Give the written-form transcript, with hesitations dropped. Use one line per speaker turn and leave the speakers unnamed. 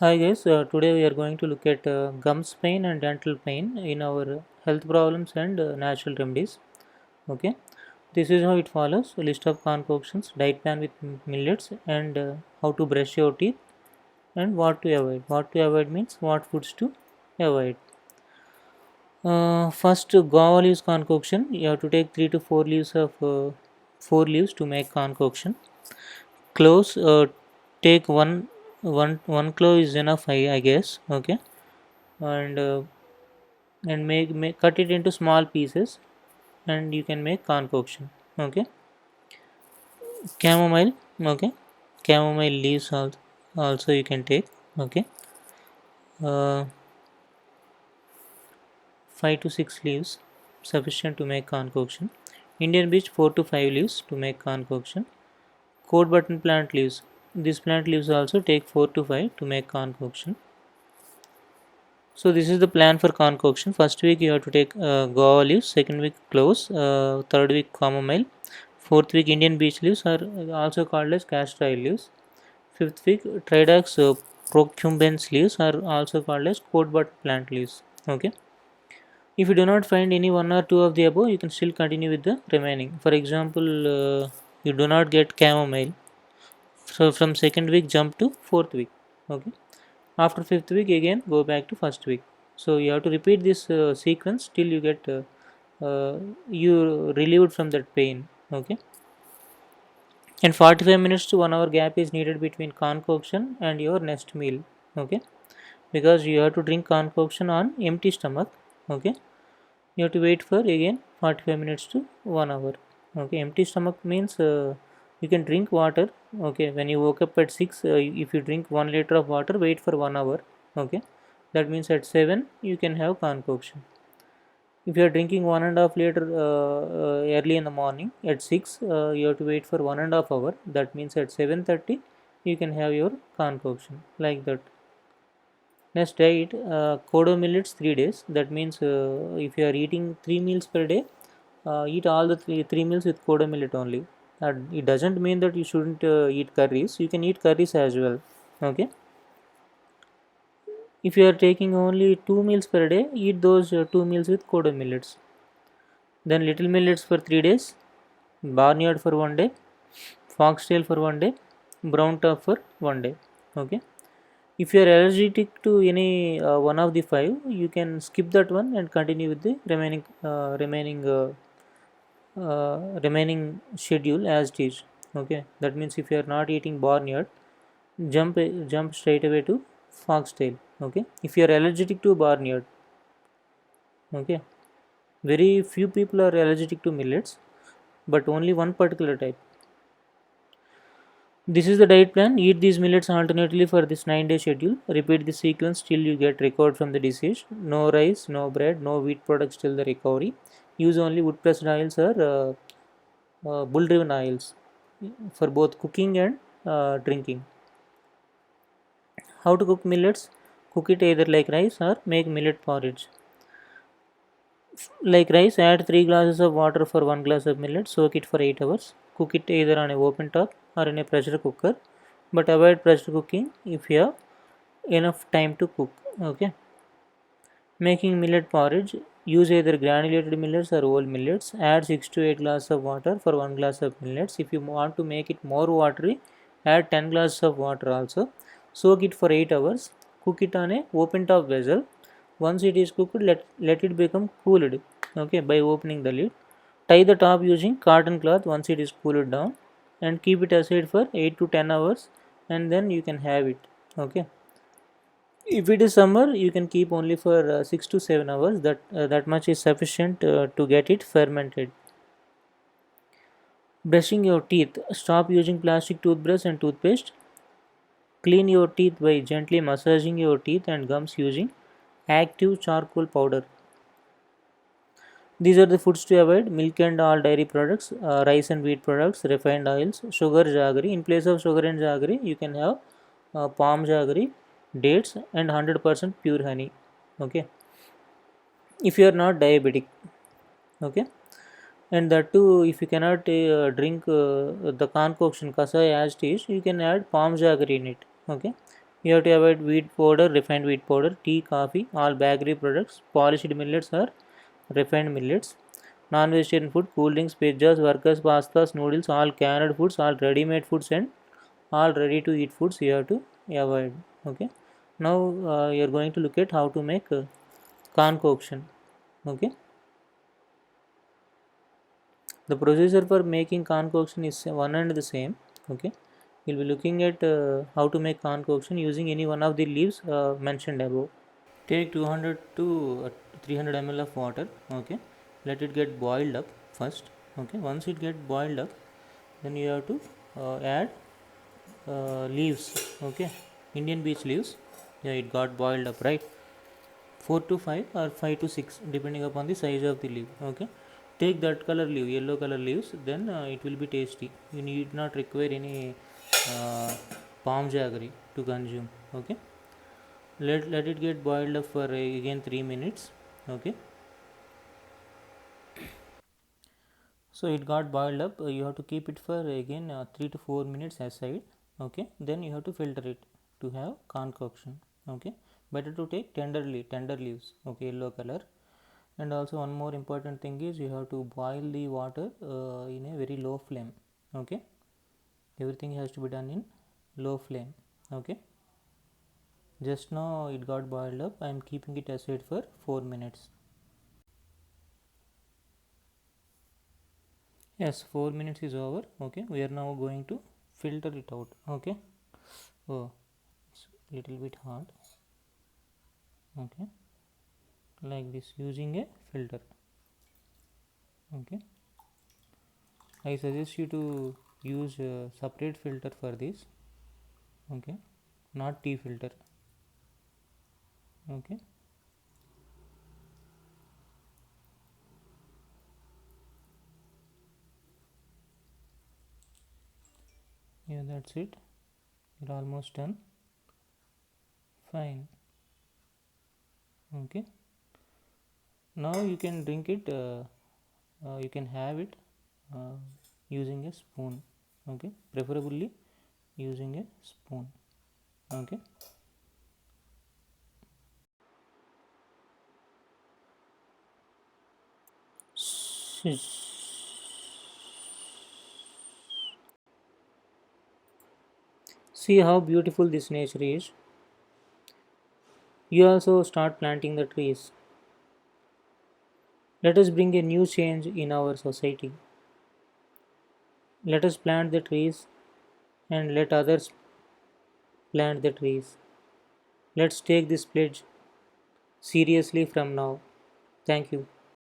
Hi guys, today we are going to look at gums pain and dental pain in our health problems and natural remedies. Okay, this is how it follows: a list of concoctions, diet plan with millets, and how to brush your teeth and what to avoid. What to avoid means what foods to avoid. First, guava leaves concoction. You have to take 3 to 4 leaves to make concoction. Cloves, take one clove is enough. I guess. Okay, and make cut it into small pieces and you can make concoction. Okay, chamomile. Okay, chamomile leaves also you can take. Okay, uh, 5 to 6 leaves sufficient to make concoction. Indian beech 4 to 5 leaves to make concoction. Coat button plant leaves, these plant leaves also take 4 to 5 to make concoction. So this is the plan for concoction. First week you have to take guava leaves, second week cloves, third week chamomile, fourth week Indian beech leaves are also called as castor oil leaves. Fifth week Tridax procumbens leaves are also called as coat bud plant leaves. Okay. If you do not find any one or two of the above, you can still continue with the remaining. For example, you do not get chamomile, so from second week jump to fourth week. Okay. After fifth week again go back to first week. So you have to repeat this sequence till you get you relieved from that pain. Okay, and 45 minutes to 1 hour gap is needed between concoction and your next meal. Okay, because you have to drink concoction on empty stomach. Okay, you have to wait for again 45 minutes to 1 hour. Okay, empty stomach means you can drink water. Okay, when you woke up at 6, if you drink 1 liter of water, wait for 1 hour. Okay, that means at 7 you can have concoction. If you are drinking 1.5 liter early in the morning at 6, you have to wait for 1.5 hour. That means at 7:30 you can have your concoction like that. Next diet, Kodo millets 3 days. That means if you are eating 3 meals per day, eat all the three meals with Kodo millet only. It doesn't mean that you shouldn't eat curries. You can eat curries as well. Okay. If you are taking only 2 meals per day, eat those 2 meals with Kodo millets. Then little millets for 3 days, barnyard for 1 day, foxtail for 1 day, brown top for 1 day. Okay. If you are allergic to any one of the five, you can skip that one and continue with the remaining schedule as it is. Okay, that means if you are not eating barnyard, jump straight away to foxtail. Okay, if you are allergic to barnyard. Okay, very few people are allergic to millets, but only one particular type. This is the diet plan. Eat these millets alternately for this 9-day schedule. Repeat the sequence till you get recovered from the disease. No rice, no bread, no wheat products till the recovery. Use only wood pressed oils or bull driven oils for both cooking and drinking. How to cook millets? Cook it either like rice or make millet porridge. Like rice, add 3 glasses of water for 1 glass of millet. Soak it for 8 hours. Cook it either on a open top or in a pressure cooker, but avoid pressure cooking if you have enough time to cook. Okay, making millet porridge, use either granulated millets or whole millets. Add 6 to 8 glasses of water for 1 glass of millets. If you want to make it more watery, add 10 glasses of water also. Soak it for 8 hours. Cook it on a open top vessel. Once it is cooked, let it become cooled. Okay, by opening the lid. Tie the top using cotton cloth once it is cooled down and keep it aside for 8 to 10 hours and then you can have it. Okay, if it is summer, you can keep only for 6 to 7 hours. That much is sufficient to get it fermented. Brushing your teeth, stop using plastic toothbrush and toothpaste. Clean your teeth by gently massaging your teeth and gums using active charcoal powder. These are the foods to avoid: milk and all dairy products, rice and wheat products, refined oils, sugar, jaggery. In place of sugar and jaggery, you can have palm jaggery, dates, and 100% pure honey. Okay, if you are not diabetic. Okay, and that too, if you cannot drink the concoction kasai as it is, you can add palm jaggery in it. Okay, You have to avoid wheat powder, refined wheat powder, tea, coffee, all bakery products, polished millets or refined millets, non-vegetarian food, cool drinks, pizzas, burgers, pastas, noodles, all canned foods, all ready-made foods, and all ready-to-eat foods you have to avoid. Okay. Now you are going to look at how to make concoction. Okay. The procedure for making concoction is one and the same. Okay. We'll be looking at how to make concoction using any one of the leaves mentioned above. Take 200 to 300 ml of water. Okay. Let it get boiled up first. Okay. Once it get boiled up, then you have to add leaves. Okay. Indian beech leaves. Yeah, it got boiled up, right? 4 to 5 or 5 to 6 depending upon the size of the leaf. Okay, take that color leaf, yellow color leaves, then it will be tasty. You need not require any uh, palm jaggery to consume. Okay, let it get boiled up for again 3 minutes. Okay, so it got boiled up. You have to keep it for again 3 to 4 minutes aside. Okay, then you have to filter it to have concoction. Okay, better to take tender leaves. Okay, yellow color. And also one more important thing is you have to boil the water in a very low flame. Okay, everything has to be done in low flame. Okay, just now it got boiled up. I am keeping it aside for 4 minutes. Yes, 4 minutes is over. Okay, we are now going to filter it out. Okay, oh, it's little bit hard. Okay, like this, using a filter. Okay, I suggest you to use a separate filter for this. Okay, not tea filter. Okay, yeah, that's it. You're almost done. Fine. Okay, now you can drink it, you can have it uh, using a spoon. Okay, preferably using a spoon. Okay, see how beautiful this nature is. You also start planting the trees. Let us bring a new change in our society. Let us plant the trees and let others plant the trees. Let's take this pledge seriously from now. Thank you.